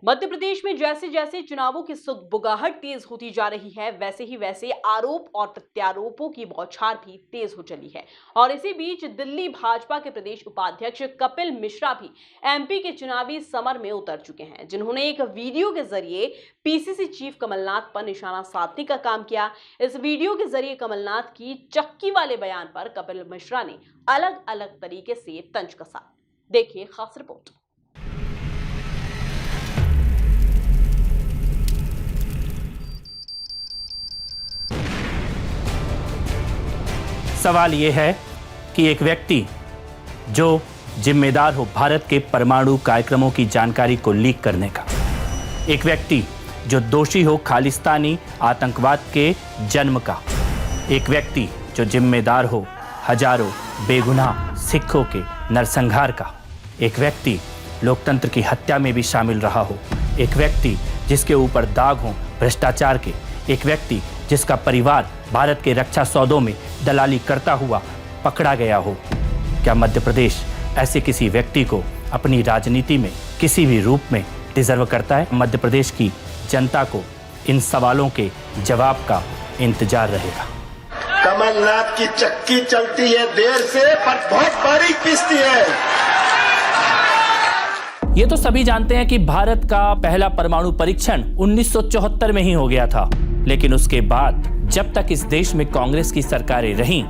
मध्य प्रदेश में जैसे जैसे चुनावों की सुगबुगाहट तेज होती जा रही है, वैसे आरोप और प्रत्यारोपों की बौछार भी तेज हो चली है। और इसी बीच दिल्ली भाजपा के प्रदेश उपाध्यक्ष कपिल मिश्रा भी एमपी के चुनावी समर में उतर चुके हैं, जिन्होंने एक वीडियो के जरिए पीसीसी चीफ कमलनाथ पर निशाना साधने का काम किया। इस वीडियो के जरिए कमलनाथ की चक्की वाले बयान पर कपिल मिश्रा ने अलग अलग तरीके से तंज कसा। देखिए खास रिपोर्ट। सवाल ये है कि एक व्यक्ति जो जिम्मेदार हो भारत के परमाणु कार्यक्रमों की जानकारी को लीक करने का, एक व्यक्ति जो दोषी हो खालिस्तानी आतंकवाद के जन्म का, एक व्यक्ति जो जिम्मेदार हो हजारों बेगुनाह सिखों के नरसंहार का, एक व्यक्ति लोकतंत्र की हत्या में भी शामिल रहा हो, एक व्यक्ति जिसके ऊपर दाग हो भ्रष्टाचार के, एक व्यक्ति जिसका परिवार भारत के रक्षा सौदों में दलाली करता हुआ पकड़ा गया हो। क्या मध्य प्रदेश ऐसे किसी व्यक्ति को अपनी राजनीति में किसी भी रूप में डिजर्व करता है? मध्य प्रदेश की जनता को इन सवालों के जवाब का इंतजार रहेगा। कमलनाथ की चक्की चलती है देर से, पर बहुत बारीक पिसती है। ये तो सभी जानते हैं कि भारत का पहला परमाणु परीक्षण 1974 में ही हो गया था, लेकिन उसके बाद जब तक इस देश में कांग्रेस की सरकारें रहीं,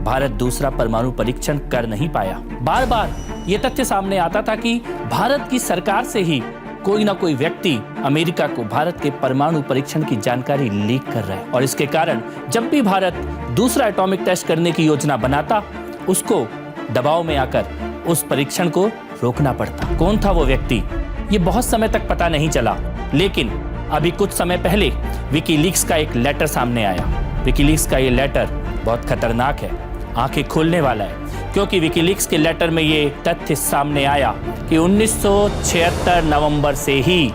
भारत दूसरा परमाणु परीक्षण कर नहीं पाया। बार बार ये तथ्य सामने आता था कि भारत की सरकार से ही कोई ना कोई व्यक्ति अमेरिका को भारत के परमाणु परीक्षण की जानकारी लीक कर रहा है, और इसके कारण जब भी भारत दूसरा एटॉमिक टेस्ट करने की योजना बनाता, उसको दबाव में आकर उस परीक्षण को रोकना पड़ता। कौन था वो व्यक्ति, ये बहुत समय तक पता नहीं चला, लेकिन अभी कुछ समय पहले विकीलीक्स का एक लेटर सामने आया। विकीलीक्स का ये लेटर बहुत खतरनाक है, आंखें खोलने वाला है, क्योंकि विकीलीक्स के लेटर में ये तथ्य सामने आया कि 1976 नवंबर से ही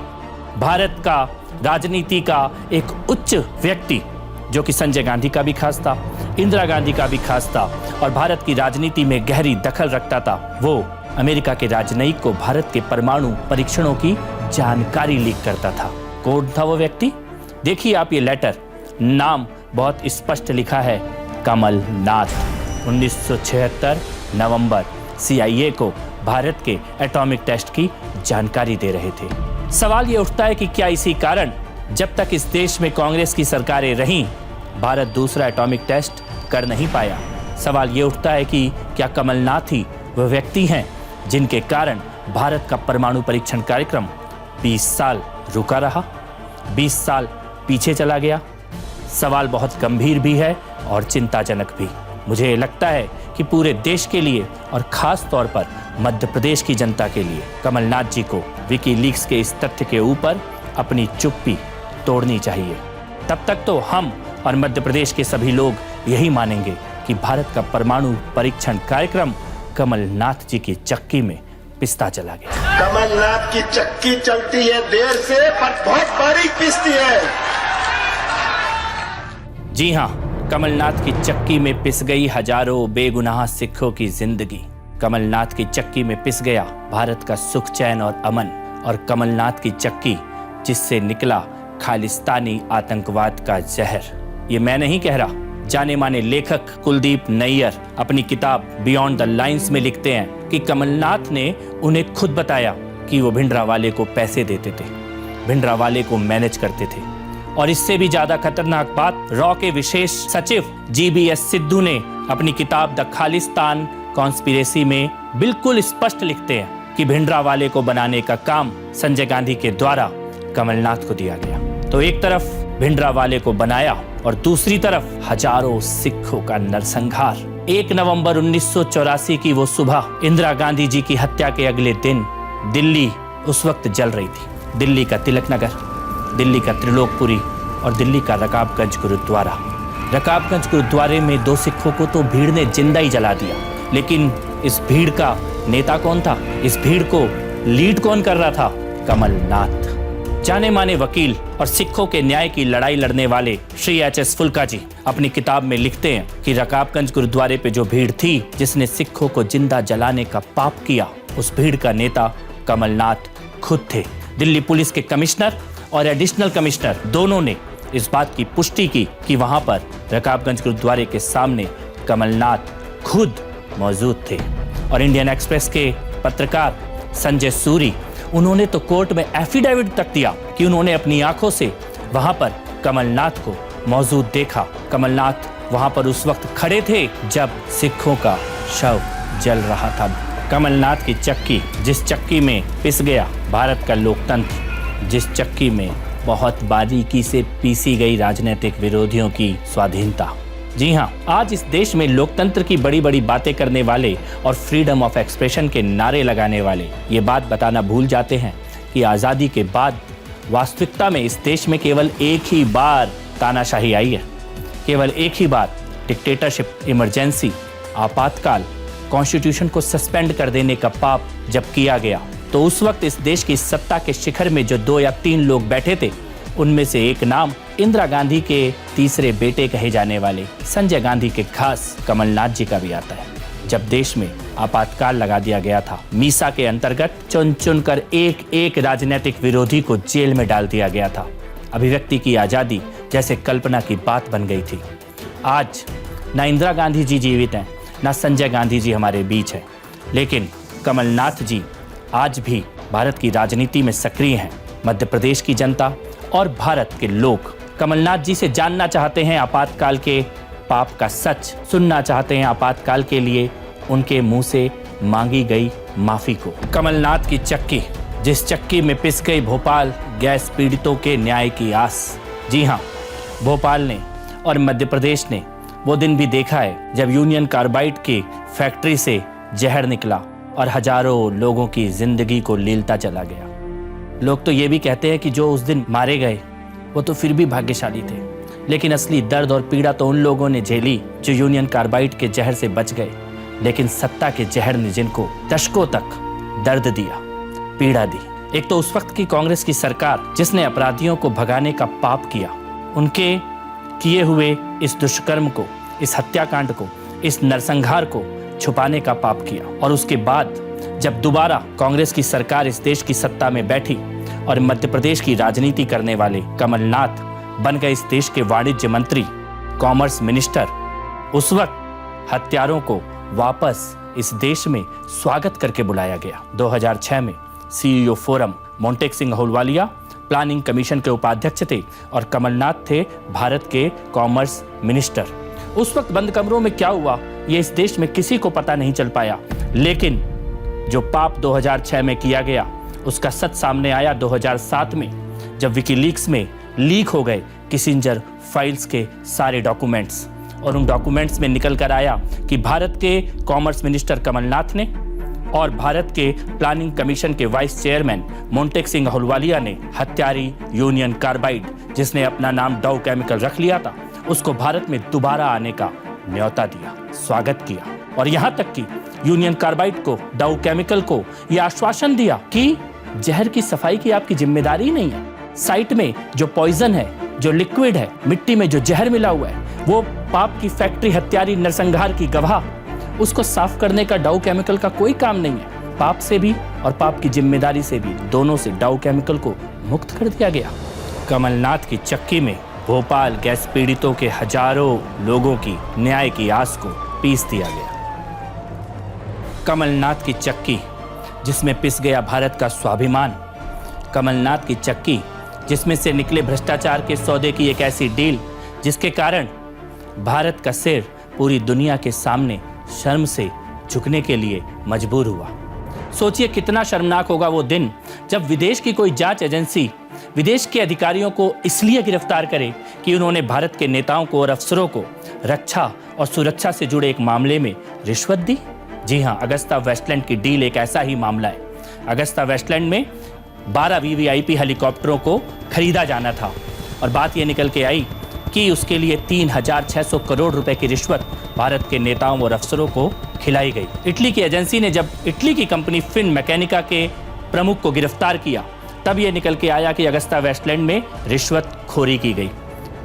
भारत का राजनीति का एक उच्च व्यक्ति, जो कि संजय गांधी का भी खास था, इंदिरा गांधी का भी खास था और भारत की राजनीति में गहरी दखल रखता था, वो अमेरिका के राजनयिक को भारत के परमाणु परीक्षणों की जानकारी लीक करता था। कौन था वो व्यक्ति? देखिए आप ये लेटर, नाम बहुत स्पष्ट लिखा है, कमलनाथ। 1976 नवंबर CIA को भारत के एटॉमिक टेस्ट की जानकारी दे रहे थे। सवाल ये उठता है कि क्या इसी कारण जब तक इस देश में कांग्रेस की सरकारें रहीं, भारत दूसरा एटॉमिक टेस्ट कर नहीं पाया? सवाल ये उठता है कि क्या कमलनाथ ही वह व्यक्ति हैं जिनके कारण भारत का परमाणु परीक्षण कार्यक्रम 20 साल रुका रहा, 20 साल पीछे चला गया? सवाल बहुत गंभीर भी है और चिंताजनक भी। मुझे लगता है कि पूरे देश के लिए और खास तौर पर मध्य प्रदेश की जनता के लिए कमलनाथ जी को विकीलीक्स के इस तथ्य के ऊपर अपनी चुप्पी तोड़नी चाहिए। तब तक तो हम और मध्य प्रदेश के सभी लोग यही मानेंगे कि भारत का परमाणु परीक्षण कार्यक्रम कमलनाथ जी की चक्की में पिसता चला गया। कमलनाथ की चक्की चलती है देर से, पर बहुत बारीक पिसती है। जी हाँ, कमलनाथ की चक्की में पिस गई हजारों बेगुनाह सिखों की जिंदगी। कमलनाथ की चक्की में पिस गया भारत का सुख चैन और अमन, और कमलनाथ की चक्की जिससे निकला खालिस्तानी आतंकवाद का जहर। ये मैं नहीं कह रहा, जाने माने लेखक कुलदीप नैयर अपनी किताब बियॉन्ड द लाइन्स में लिखते हैं कि कमलनाथ ने उन्हें खुद बताया कि वो भिंडरावाले को पैसे देते थे, भिंडरावाले को मैनेज करते थे। और इससे भी ज्यादा खतरनाक बात, रॉ के विशेष सचिव GBS सिद्धू ने अपनी किताब द खालिस्तान कॉन्स्पिरेसी में बिल्कुल स्पष्ट लिखते हैं कि भिंडरावाले को बनाने का काम संजय गांधी के द्वारा कमलनाथ को दिया गया। तो एक तरफ भिंडरावाले को बनाया और दूसरी तरफ हजारों सिखों का नरसंहार। 1 नवंबर 1984 की वो सुबह, इंदिरा गांधी जी की हत्या के अगले दिन दिल्ली उस वक्त जल रही थी। दिल्ली का तिलक नगर, दिल्ली का त्रिलोकपुरी और दिल्ली का रकाबगंज गुरुद्वारा। रकाबगंज गुरुद्वारे में 2 सिखों को तो भीड़ ने जिंदा ही जला दिया, लेकिन इस भीड़ का नेता कौन था? इस भीड़ को लीड कौन कर रहा था? कमलनाथ। जाने माने वकील और सिखों के न्याय की लड़ाई लड़ने वाले श्री HS फुल्का जी अपनी किताब में लिखते हैं कि रकाबगंज गुरुद्वारे पे जो भीड़ थी जिसने सिखों को जिंदा जलाने का पाप किया, उस भीड़ का नेता कमलनाथ खुद थे। दिल्ली पुलिस के कमिश्नर और एडिशनल कमिश्नर दोनों ने इस बात की पुष्टि की कि वहां पर रकाबगंज गुरुद्वारे के सामने कमलनाथ खुद मौजूद थे। और इंडियन एक्सप्रेस के पत्रकार संजय सूरी, उन्होंने तो कोर्ट में एफिडेविट तक दिया कि उन्होंने अपनी आंखों से वहां पर कमलनाथ को मौजूद देखा। कमलनाथ वहां पर उस वक्त खड़े थे जब सिखों का शव जल रहा था। कमलनाथ की चक्की, जिस चक्की में पिस गया भारत का लोकतंत्र, जिस चक्की में बहुत बारीकी से पीसी गई राजनीतिक विरोधियों की स्वाधीनता। जी हाँ, आज इस देश में लोकतंत्र की बड़ी बड़ी बातें करने वाले और फ्रीडम ऑफ एक्सप्रेशन के नारे लगाने वाले ये बात बताना भूल जाते हैं कि आज़ादी के बाद वास्तविकता में इस देश में केवल एक ही बार तानाशाही आई है। केवल एक ही बार डिक्टेटरशिप, इमरजेंसी, आपातकाल, कॉन्स्टिट्यूशन को सस्पेंड कर देने का पाप जब किया गया, तो उस वक्त इस देश की सत्ता के शिखर में जो 2 या 3 लोग बैठे थे, उनमें से एक नाम इंदिरा गांधी के तीसरे बेटे कहे जाने वाले संजय गांधी के खास कमलनाथ जी का भी आता है। जब देश में आपातकाल लगा दिया गया था, मीसा के अंतर्गत चुन चुन कर एक एक राजनीतिक विरोधी को जेल में डाल दिया गया था। अभिव्यक्ति की आजादी जैसे कल्पना की बात बन गई थी। आज ना इंदिरा गांधी जी जीवित हैं, ना संजय गांधी जी हमारे बीच हैं, लेकिन कमलनाथ जी आज भी भारत की राजनीति में सक्रिय हैं। मध्य प्रदेश की जनता और भारत के लोग कमलनाथ जी से जानना चाहते हैं आपातकाल के पाप का सच, सुनना चाहते हैं आपातकाल के लिए उनके मुंह से मांगी गई माफी को। कमलनाथ की चक्की, जिस चक्की में पिस गई भोपाल गैस पीड़ितों के न्याय की आस। जी हाँ, भोपाल ने और मध्य प्रदेश ने वो दिन भी देखा है जब यूनियन कार्बाइड की फैक्ट्री से जहर निकला और हजारों लोगों की जिंदगी को लीलता चला गया। लोग तो ये भी कहते हैं कि जो उस दिन मारे गए वो तो फिर भी भाग्यशाली थे, लेकिन असली दर्द और पीड़ा तो उन लोगों ने झेली जो यूनियन कार्बाइड के जहर से बच गए, लेकिन सत्ता के जहर ने जिनको दशकों तक दर्द दिया, पीड़ा दी। एक तो उस वक्त की कांग्रेस की सरकार जिसने अपराधियों को भगाने का पाप किया, उनके किए हुए इस दुष्कर्म को, इस हत्याकांड को, इस नरसंहार को छुपाने का पाप किया। और उसके बाद जब दोबारा कांग्रेस की सरकार इस देश की सत्ता में बैठी और मध्य प्रदेश की राजनीति करने वाले कमलनाथ बन गए इस देश के वाणिज्य मंत्री, कॉमर्स मिनिस्टर, उस वक्त हत्यारों को वापस इस देश में स्वागत करके बुलाया गया। 2006 में CEO forum Montek Singh Ahluwalia planning commission के उपाध्यक्ष थे और कमलनाथ थे भारत के कॉमर्स मिनिस्टर। उस वक्त बंद कमरों में क्या हुआ ये इस देश में किसी को पता नहीं चल पाया, लेकिन जो पाप 2006 में किया गया उसका सच सामने आया 2007 में, जब विकीलीक्स में लीक हो गए किसिंजर फाइल्स के सारे डॉक्यूमेंट्स, और उन डॉक्यूमेंट्स में निकल कर आया कि भारत के कॉमर्स मिनिस्टर कमलनाथ ने और भारत के प्लानिंग कमीशन के वाइस चेयरमैन मोंटेक सिंह अहलूवालिया ने हत्यारी यूनियन कार्बाइड, जिसने अपना नाम डाउ केमिकल रख लिया था, उसको भारत में दोबारा आने का न्योता दिया, स्वागत किया। और यहां तक कि यूनियन कार्बाइड को, डाउ केमिकल को यह आश्वासन दिया कि जहर की सफाई की आपकी जिम्मेदारी नहीं है। साइट में जो पॉइजन है, जो लिक्विड है, मिट्टी में जो जहर मिला हुआ है, वो पाप की फैक्ट्री, हत्यारी, नरसंहार की गवाह, उसको साफ करने का डाउ केमिकल का कोई काम नहीं है। पाप से भी और पाप की जिम्मेदारी से भी, दोनों से डाउ केमिकल को मुक्त कर दिया गया। कमलनाथ की चक्की में भोपाल गैस पीड़ितों के हजारों लोगों की न्याय की आस को पीस दिया गया। कमलनाथ की चक्की जिसमें पिस गया भारत का स्वाभिमान, कमलनाथ की चक्की जिसमें से निकले भ्रष्टाचार के सौदे की एक ऐसी डील जिसके कारण भारत का सिर पूरी दुनिया के सामने शर्म से झुकने के लिए मजबूर हुआ। सोचिए कितना शर्मनाक होगा वो दिन जब विदेश की कोई जांच एजेंसी विदेश के अधिकारियों को इसलिए गिरफ्तार करे कि उन्होंने भारत के नेताओं को और अफसरों को रक्षा और सुरक्षा से जुड़े एक मामले में रिश्वत दी। जी हाँ, अगस्ता वेस्टलैंड की डील एक ऐसा ही मामला है। अगस्ता वेस्टलैंड में 12 वीवीआईपी हेलीकॉप्टरों को खरीदा जाना था और बात यह निकल के आई कि उसके लिए 3,600 करोड़ रुपए की रिश्वत भारत के नेताओं और अफसरों को खिलाई गई। इटली की एजेंसी ने जब इटली की कंपनी फिन मैकेनिका के प्रमुख को गिरफ्तार किया, तब यह निकल के आया कि अगस्ता वेस्टलैंड में रिश्वतखोरी की गई,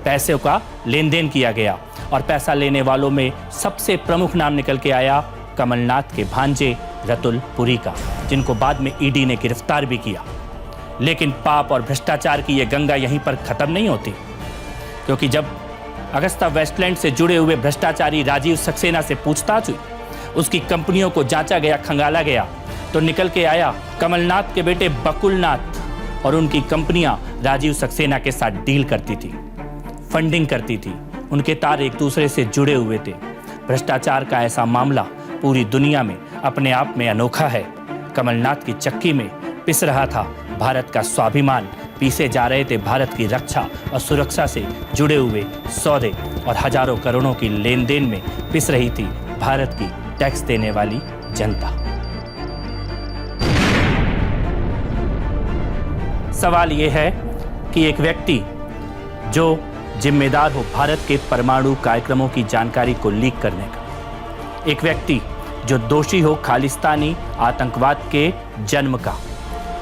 पैसे का लेन देन किया गया और पैसा लेने वालों में सबसे प्रमुख नाम निकल के आया कमलनाथ के भांजे रतुल पुरी का, जिनको बाद में ईडी ने गिरफ्तार भी किया। लेकिन पाप और भ्रष्टाचार की यह गंगा यहीं पर खत्म नहीं होती, क्योंकि जब अगस्ता वेस्टलैंड से जुड़े हुए भ्रष्टाचारी राजीव सक्सेना से पूछताछ हुई, उसकी कंपनियों को जांचा गया, खंगाला गया, तो निकल के आया कमलनाथ के बेटे बकुलनाथ और उनकी कंपनियां राजीव सक्सेना के साथ डील करती थी, फंडिंग करती थी, उनके तार एक दूसरे से जुड़े हुए थे। भ्रष्टाचार का ऐसा मामला पूरी दुनिया में अपने आप में अनोखा है। कमलनाथ की चक्की में पिस रहा था भारत का स्वाभिमान, पीसे जा रहे थे भारत की रक्षा और सुरक्षा से जुड़े हुए सौदे, और हजारों करोड़ों की लेन देन में पिस रही थी भारत की टैक्स देने वाली जनता। सवाल यह है कि एक व्यक्ति जो जिम्मेदार हो भारत के परमाणु कार्यक्रमों की जानकारी को लीक करने का, एक व्यक्ति जो दोषी हो खालिस्तानी आतंकवाद के जन्म का,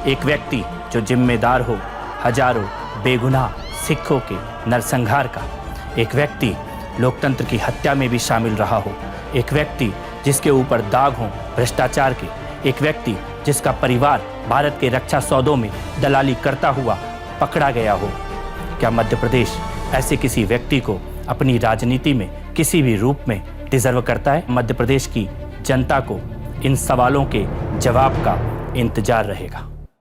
एक व्यक्ति जो जिम्मेदार हो हजारों बेगुनाह सिखों के नरसंहार का, एक व्यक्ति लोकतंत्र की हत्या में भी शामिल रहा हो, एक व्यक्ति जिसके ऊपर दाग हो भ्रष्टाचार के, एक व्यक्ति जिसका परिवार भारत के रक्षा सौदों में दलाली करता हुआ पकड़ा गया हो। क्या मध्य प्रदेश ऐसे किसी व्यक्ति को अपनी राजनीति में किसी भी रूप में डिजर्व करता है? मध्य प्रदेश की जनता को इन सवालों के जवाब का इंतजार रहेगा।